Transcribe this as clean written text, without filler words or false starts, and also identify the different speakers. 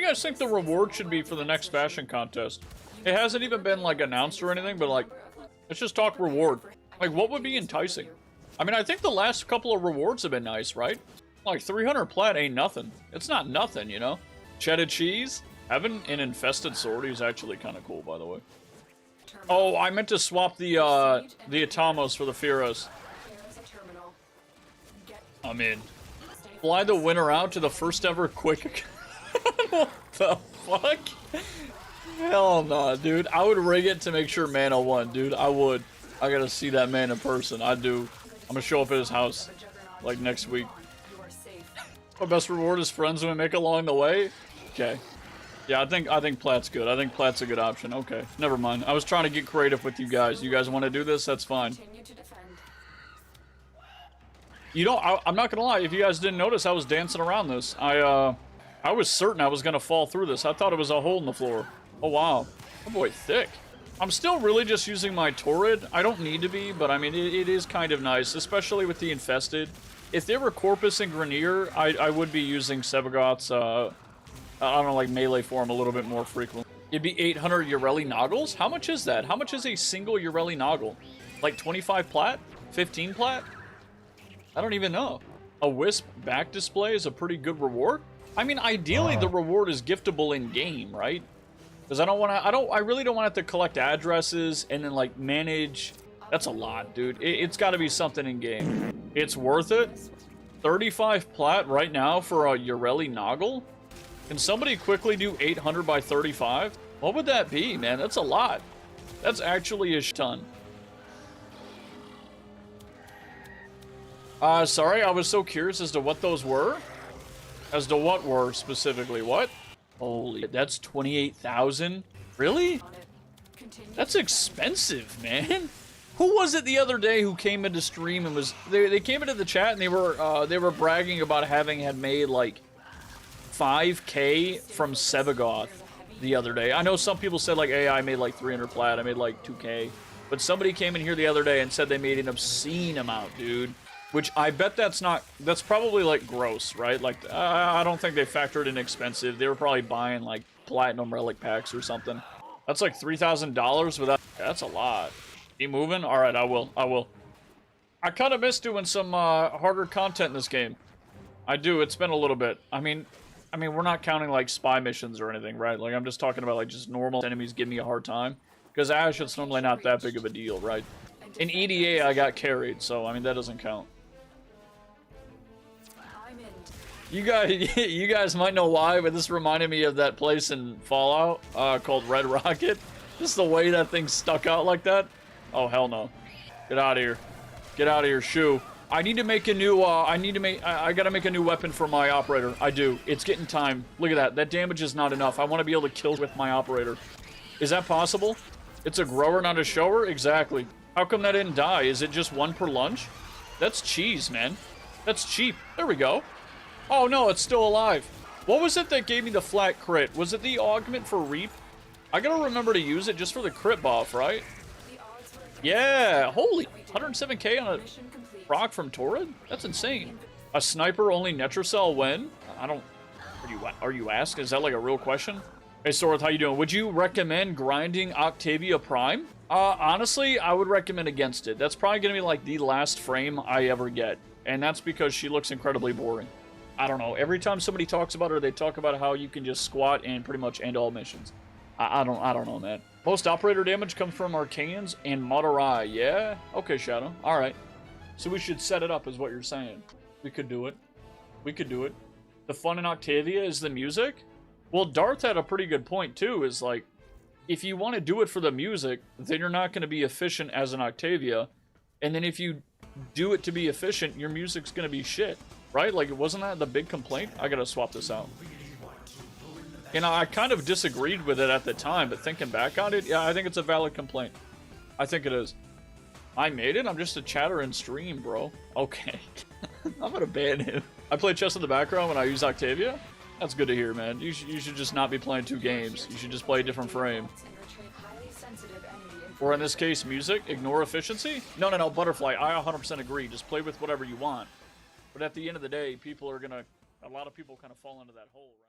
Speaker 1: you guys think the reward should be for the next fashion contest? It hasn't even been, like, announced or anything, but, like, let's just talk reward. Like, what would be enticing? I mean, I think the last couple of rewards have been nice, right? Like, 300 plat ain't nothing. It's not nothing, you know? Cheddar cheese? Having an infested sword is actually kind of cool, by the way. Oh, I meant to swap the Atamos for the Firos. I'm in. Fly the winner out to the first ever quick... What the fuck? Hell no, dude. I would rig it to make sure Mana won, dude. I would. I gotta see that man in person. I do. I'm gonna show up at his house, like, next week. My best reward is friends we make along the way? Okay. Yeah, I think Plat's good. I think Plat's a good option. Okay. Never mind. I was trying to get creative with you guys. You guys want to do this? That's fine. You know, I'm not gonna lie. If you guys didn't notice, I was dancing around this. I was certain I was gonna fall through this. I thought it was a hole in the floor. Oh, wow. Oh, boy, thick. I'm still really just using my Torrid. I don't need to be, but I mean, it is kind of nice, especially with the infested. If they were Corpus and Grenier, I would be using Sevagoth's, I don't know, like, melee form a little bit more frequently. It'd be 800 Ureli Noggles? How much is that? How much is a single Ureli Noggle? Like 25 plat? 15 plat? I don't even know. A Wisp back display is a pretty good reward? I mean, ideally, the reward is giftable in-game, right? Because I really don't want to have to collect addresses and then, like, manage... That's a lot, dude. It's got to be something in-game. It's worth it. 35 plat right now for a Ureli Noggle? Can somebody quickly do 800 by 35? What would that be, man? That's a lot. That's actually a ton. Sorry, I was so curious as to what those were. As to what were specifically. What? Holy, that's 28,000? Really? That's expensive, man. Who was it the other day who came into stream and was... They came into the chat and they were bragging about having had made, like, 5K from Sevagoth the other day. I know some people said, like, hey, I made, like, 300 plat. I made, like, 2K. But somebody came in here the other day and said they made an obscene amount, dude. Which I bet that's not... That's probably, like, gross, right? Like, I don't think they factored in expensive. They were probably buying, like, platinum relic packs or something. That's, like, $3,000 without... That's a lot. Keep moving? Alright, I will. I kind of miss doing some harder content in this game. I do. It's been a little bit. I mean, we're not counting, like, spy missions or anything, right? Like, I'm just talking about, like, just normal enemies give me a hard time. Because Ash, it's normally not that big of a deal, right? In EDA, I got carried, so, I mean, that doesn't count. You guys might know why, but this reminded me of that place in Fallout called Red Rocket. Just the way that thing stuck out like that. Oh, hell no. Get out of here. Get out of here, shoo. I need to make a new, I gotta make a new weapon for my operator. I do. It's getting time. Look at that. That damage is not enough. I want to be able to kill with my operator. Is that possible? It's a grower, not a shower? Exactly. How come that didn't die? Is it just one per lunch? That's cheese, man. That's cheap. There we go. Oh, no, it's still alive. What was it that gave me the flat crit? Was it the augment for Reap? I gotta remember to use it just for the crit buff, right? Yeah, holy, 107k on a proc from Torrid? That's insane. A sniper only Netracell when? I don't... Are you asking? Is that like a real question? Hey, Sorth, how you doing? Would you recommend grinding Octavia Prime? Honestly, I would recommend against it. That's probably gonna be like the last frame I ever get. And that's because she looks incredibly boring. I don't know. Every time somebody talks about her, they talk about how you can just squat and pretty much end all missions. I don't know, man. Most operator damage comes from Arcanes and Matarai. Yeah? Okay, Shadow. Alright. So we should set it up is what you're saying. We could do it. We could do it. The fun in Octavia is the music? Well, Darth had a pretty good point, too, is like, if you want to do it for the music, then you're not going to be efficient as an Octavia. And then if you do it to be efficient, your music's going to be shit. Right? Like, wasn't that the big complaint? I gotta swap this out. You know, I kind of disagreed with it at the time, but thinking back on it, yeah, I think it's a valid complaint. I think it is. I made it? I'm just a chatter in stream, bro. Okay. I'm gonna ban him. I play chess in the background when I use Octavia? That's good to hear, man. You should just not be playing two games. You should just play a different frame. Or in this case, music. Ignore efficiency? No, Butterfly. I 100% agree. Just play with whatever you want. But at the end of the day, a lot of people kind of fall into that hole, right?